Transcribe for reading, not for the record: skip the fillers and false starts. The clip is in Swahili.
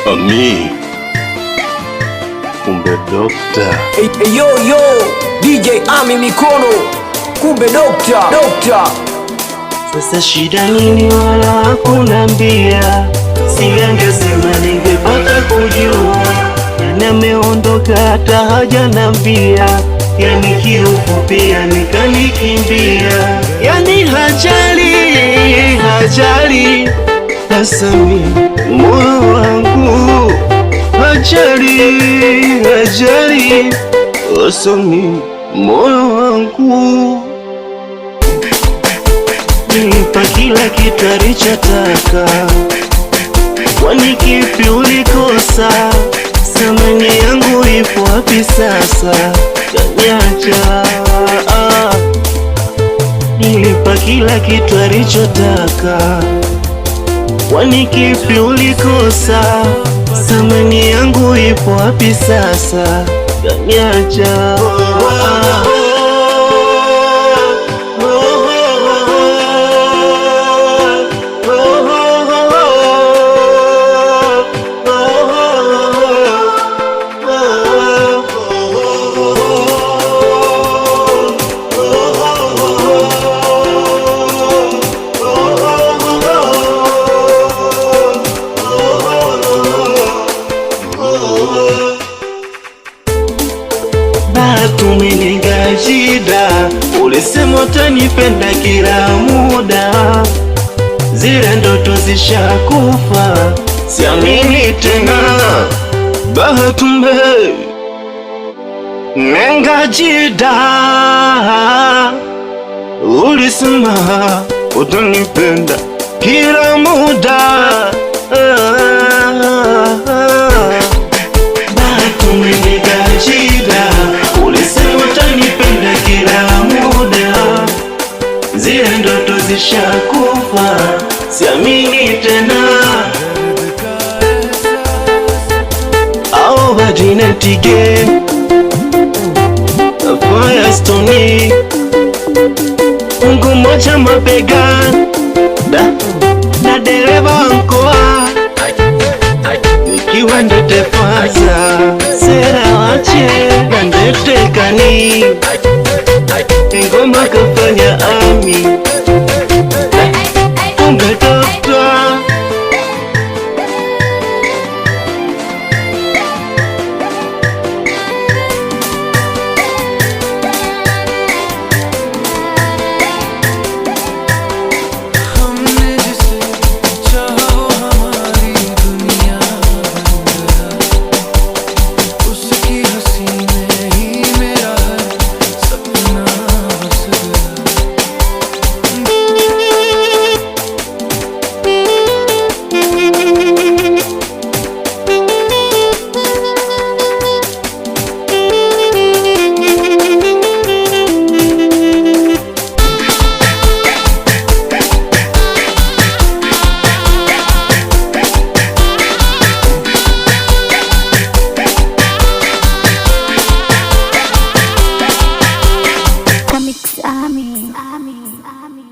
Ami, kumbe dokta. Hey, yo DJ Ami mikono, kumbe dokta. Sasa shida nini wala hakunambia, singesema ningepata kujua. Yani ameondoka hata hajanambia, yani kiufupia nikanikimbia. Yani hajali Asami moyo wangu, hajali Asami moyo wangu. Nilimpa kila kitu alichotaka, kwani kipi ulikosa? Samani yangu ipo wapi sasa? Kaniacha. Nilimpa kila kitu alichotaka, kwani kipi ulikosa? Samani yangu ipo wapi sasa? Kaniacha. Tumeninga shida, ulisema utanipenda kila muda, zile ndoto zishakufa, siamini tena. Bahatumbe nenga shida, ulisema utanipenda kila muda, Bahatumbe shida, utanipenda kila muda, zile ndoto zishakufa, siamini tena. Au badinatige Firestone, Mungu moja mabega na dereva mkoa, ikiwa ndete faza sera wache gandete kani ngoma kafanya Ami kumbe dokta. Ami.